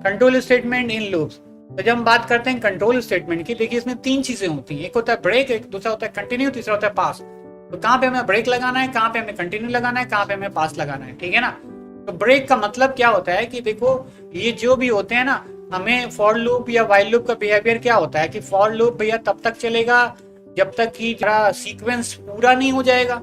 Control statement in loops. तो जब हम बात करते हैं कंट्रोल स्टेटमेंट की, देखिए इसमें तीन चीजें होती हैं, एक होता है ब्रेक, एक दूसरा होता है कंटिन्यू, तीसरा होता है पास। तो कहाँ पे हमें ब्रेक लगाना है, कहाँ पे हमें कंटिन्यू लगाना है, कहाँ पे हमें पास लगाना है, ठीक है ना। तो ब्रेक का मतलब क्या होता है कि देखो ये जो भी होते हैं ना, हमें फॉर लूप या वाइल लूप का बिहेवियर क्या होता है कि फॉर लूप भैया तब तक चलेगा जब तक कि जरा सीक्वेंस पूरा नहीं हो जाएगा,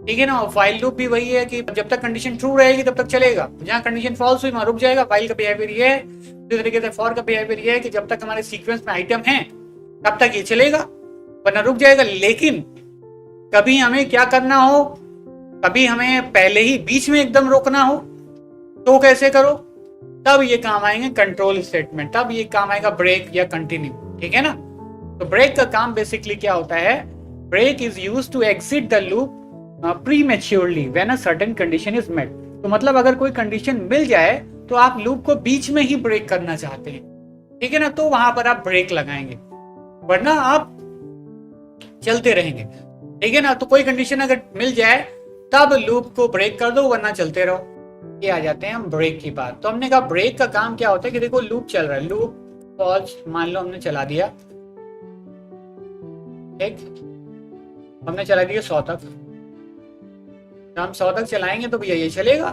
ठीक है ना। और वाइल लूप भी वही है कि जब तक कंडीशन ट्रू रहेगी तब तक चलेगा, जहाँ कंडीशन फॉल्स हुई वहां रुक जाएगा। वाइल का बिहेवियर ये है, इसी तरीके से फॉर का बिहेवियर ये है कि जब तक हमारे सीक्वेंस में आइटम है तब तक ये चलेगा, वरना रुक जाएगा। लेकिन कभी हमें क्या करना हो, कभी हमें पहले ही बीच में एकदम रोकना हो तो कैसे करो, तब ये काम आएंगे कंट्रोल स्टेटमेंट, तब ये काम आएगा ब्रेक या कंटिन्यू, ठीक है ना। तो ब्रेक का काम बेसिकली क्या होता है, break is used to exit the loop prematurely when a certain condition is met. तो मतलब अगर कोई कंडीशन मिल जाए तो आप लूप को बीच में ही ब्रेक करना चाहते हैं, ठीक है ना, तो वहां पर आप ब्रेक लगाएंगे, वरना आप चलते रहेंगे, ठीक है ना। तो कोई कंडीशन अगर मिल जाए तब लूप को ब्रेक कर दो, वरना चलते रहो। ये आ जाते हैं हम ब्रेक की बात। तो हमने कहा ब्रेक का काम क्या होता है कि देखो लूप चल रहा है, लूप फॉल्स मान लो हमने चला दिया, ठीक, हमने चला दिया 100 तक, हम 100 तक चलाएंगे तो भैया ये चलेगा,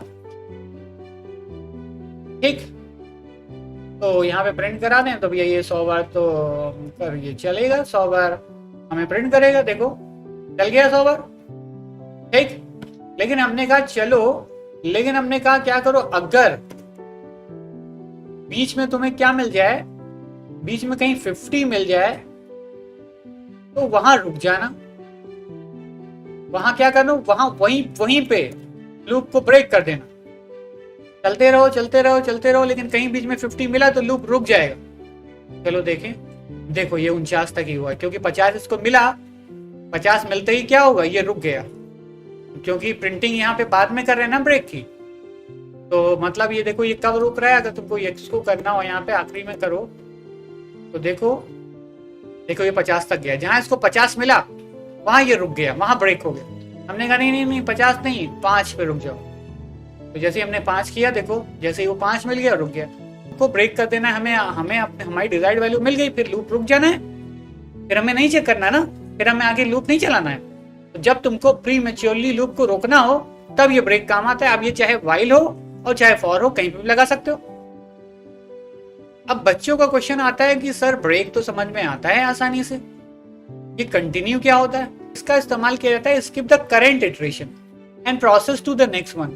ठीक। तो यहाँ पे प्रिंट करा दें तो भैया ये 100 बार तो कर ये चलेगा, 100 बार हमें प्रिंट करेगा, देखो चल गया 100 बार, ठीक। लेकिन हमने कहा चलो, लेकिन हमने कहा क्या करो, अगर बीच में तुम्हें क्या मिल जाए, बीच में कहीं 50 मिल जाए तो वहां रुक जाना, वहां क्या करना, वहां वहीं पे लूप को ब्रेक कर देना, चलते रहो चलते रहो चलते रहो, लेकिन कहीं बीच में 50 मिला तो लूप रुक जाएगा। चलो देखें, देखो ये 49 तक ही हुआ क्योंकि 50 इसको मिला, 50 मिलते ही क्या होगा, ये रुक गया, क्योंकि प्रिंटिंग यहाँ पे बाद में कर रहे हैं ना ब्रेक की। तो मतलब ये देखो ये कब रुक रहा है, अगर तुमको इसको करना हो यहाँ पे आखिरी में करो तो देखो देखो ये 50 तक गया, जहां इसको 50 मिला वहां ये रुक गया, वहां ब्रेक हो गया। हमने कहा नहीं नहीं नहीं 50 नहीं 5 पे रुक जाओ। तो जैसे हमने 5 किया, देखो जैसे ही वो 5 मिल गया रुक गया, को ब्रेक कर देना है हमें अपने हमारी डिजायर्ड वैल्यू मिल गई, फिर लूप रुक जाना है, फिर हमें नहीं चेक करना ना, फिर हमें आगे लूप नहीं चलाना है। तो जब तुमको प्री मैच्योरली लूप को रोकना हो तब ये ब्रेक काम आता है। अब ये चाहे वाइल हो और चाहे फॉर हो, कहीं पे भी लगा सकते हो। अब बच्चों का क्वेश्चन आता है कि सर ब्रेक तो समझ में आता है आसानी से, ये कंटिन्यू क्या होता है। इसका इस्तेमाल किया जाता है skip the current iteration and process to the next one.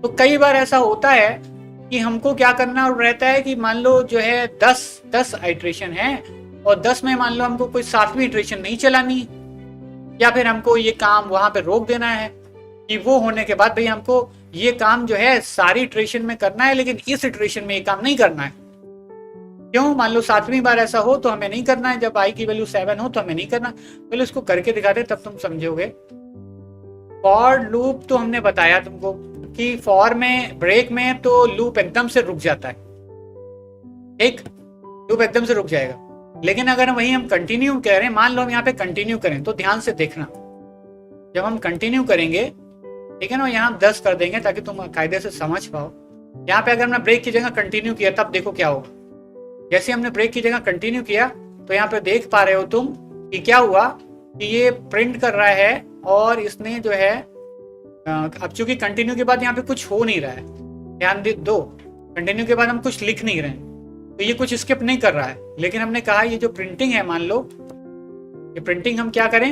तो कई बार ऐसा होता है कि हमको क्या करना रहता है कि मान लो जो है 10 इटरेशन है और 10 में मान लो हमको कोई 7वीं इटरेशन नहीं चलानी, या फिर हमको ये काम वहां पे रोक देना है कि वो होने के बाद भाई हमको ये काम जो है सारी इटरेशन में करना है, लेकिन इस इटरेशन में ये काम नहीं करना है। क्यों, मान लो 7वीं बार ऐसा हो तो हमें नहीं करना है, जब आई की वैल्यू 7 हो तो हमें नहीं करना। पहले इसको करके दिखाते तब तुम समझोगे। फॉर लूप तो हमने बताया तुमको कि फॉर में ब्रेक में तो लूप एकदम से रुक जाता है, एक लूप एकदम से रुक जाएगा। लेकिन अगर वही हम कंटिन्यू करें, मान लो हम यहाँ पे कंटिन्यू करें, तो ध्यान से देखना, जब हम कंटिन्यू करेंगे ठीक है ना, यहाँ 10 कर देंगे ताकि तुम कायदे से समझ पाओ। यहाँ पे अगर हमने ब्रेक की जगह कंटिन्यू किया तब देखो क्या होगा। जैसे हमने ब्रेक की जगह कंटिन्यू किया तो यहाँ पे देख पा रहे हो तुम कि क्या हुआ कि ये प्रिंट कर रहा है और इसने जो है अब चूंकि कंटिन्यू के बाद यहाँ पे कुछ हो नहीं रहा है, ध्यान दो, कंटिन्यू के बाद हम कुछ लिख नहीं रहे हैं तो ये कुछ स्किप नहीं कर रहा है। लेकिन हमने कहा ये जो प्रिंटिंग है, मान लो ये प्रिंटिंग हम क्या करें,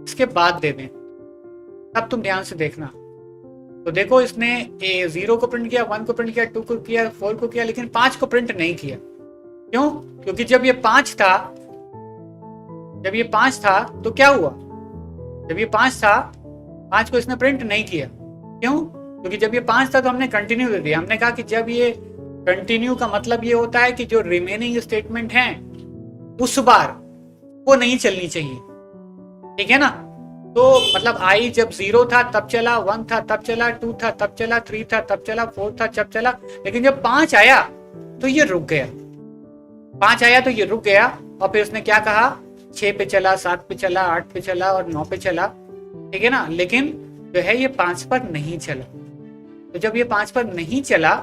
इसके बाद दे दें, तब तुम ध्यान से देखना। तो देखो इसने 0 को प्रिंट किया, 1 को प्रिंट किया, 2 को किया, 4 को किया, लेकिन 5 को प्रिंट नहीं किया। क्यों, क्योंकि जब ये 5 था तो क्या हुआ, जब ये 5 था 5 को इसने प्रिंट नहीं किया। क्यों, क्योंकि जब ये 5 था तो हमने कंटिन्यू दे दिया। हमने कहा कि जब ये कंटिन्यू का मतलब ये होता है कि जो रिमेनिंग स्टेटमेंट है उस बार वो नहीं चलनी चाहिए, ठीक है ना। तो मतलब आई जब 0 था तब चला, 1 था तब चला, 2 था तब चला, 3 था तब चला, 4 था जब चला, लेकिन जब 5 आया तो ये रुक गया। 5 आया तो ये रुक गया और फिर उसने क्या कहा, 6 पे चला, 7 पे चला, 8 पे चला और 9 पे चला, ठीक है ना। लेकिन जो है ये 5 पर नहीं चला। तो जब ये 5 पर नहीं चला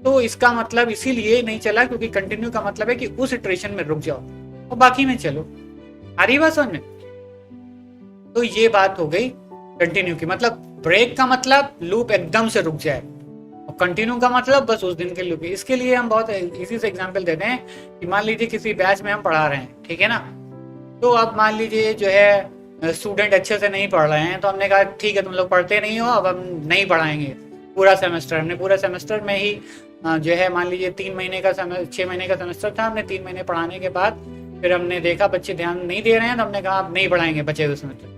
तो इसका मतलब इसीलिए नहीं चला क्योंकि कंटिन्यू का मतलब है कि उस इटरेशन में रुक जाओ और बाकी में चलो। आ रही बात समझ में? तो ये बात हो गई कंटिन्यू की। मतलब ब्रेक का मतलब लूप एकदम से रुक जाए और कंटिन्यू का मतलब बस उस दिन के लूप। इसके लिए हम बहुत इजी से एग्जांपल देते हैं कि मान लीजिए किसी बैच में हम पढ़ा रहे हैं, ठीक है ना। तो अब मान लीजिए जो है स्टूडेंट अच्छे से नहीं पढ़ रहे हैं, तो हमने कहा ठीक है तुम लोग पढ़ते नहीं हो, अब हम नहीं पढ़ाएंगे पूरा सेमेस्टर। हमने पूरा सेमेस्टर में ही जो है मान लीजिए 3 महीने का 6 महीने का सेमेस्टर था, हमने 3 महीने पढ़ाने के बाद फिर हमने देखा बच्चे ध्यान नहीं दे रहे हैं, तो हमने कहा अब नहीं पढ़ाएंगे बचे हुए सेमेस्टर।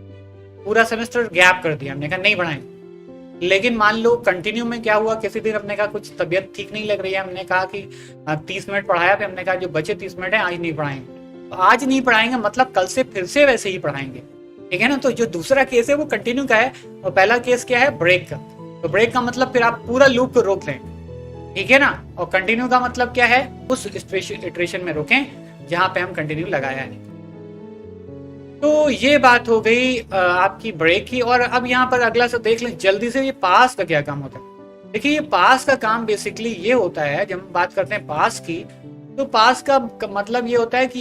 पूरा सेमेस्टर गैप कर दिया, हमने कहा नहीं पढ़ाएंगे। लेकिन मान लो कंटिन्यू में क्या हुआ, किसी दिन हमने कहा कुछ तबीयत ठीक नहीं लग रही है, हमने कहा कि 30 मिनट पढ़ाया, फिर हमने कहा जो बचे 30 मिनट है आज नहीं पढ़ाएंगे। तो आज नहीं पढ़ाएंगे मतलब कल से फिर से वैसे ही पढ़ाएंगे, ठीक है ना। तो जो दूसरा केस है वो कंटिन्यू का है और पहला केस क्या है, ब्रेक का। तो ब्रेक का मतलब फिर आप पूरा लूप को रोक लें, ठीक है ना। और कंटिन्यू का मतलब क्या है, उस इटरेशन में रोकें जहां पे हम कंटिन्यू लगाया है। तो ये बात हो गई आपकी ब्रेक की। और अब यहाँ पर अगला से देख लें जल्दी से, ये पास का क्या काम होता है। देखिए ये पास का काम बेसिकली ये होता है, जब हम बात करते हैं पास की, तो पास का मतलब ये होता है कि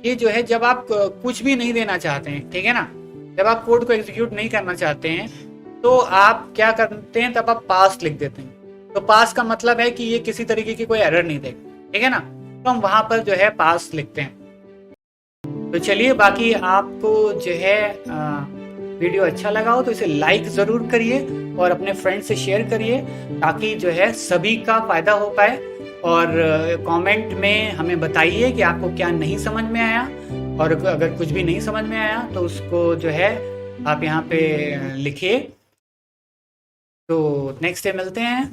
ये जो है जब आप कुछ भी नहीं देना चाहते हैं, ठीक है ना, जब आप कोड को एग्जीक्यूट नहीं करना चाहते हैं तो आप क्या करते हैं, तब आप पास लिख देते हैं। तो पास का मतलब है कि ये किसी तरीके की कोई एरर नहीं देगा, ठीक है ना। तो हम वहां पर जो है पास लिखते हैं। तो चलिए, बाकी आपको जो है वीडियो अच्छा लगा हो तो इसे लाइक ज़रूर करिए और अपने फ्रेंड से शेयर करिए ताकि जो है सभी का फ़ायदा हो पाए। और कमेंट में हमें बताइए कि आपको क्या नहीं समझ में आया, और अगर कुछ भी नहीं समझ में आया तो उसको जो है आप यहाँ पे लिखिए। तो नेक्स्ट डे मिलते हैं।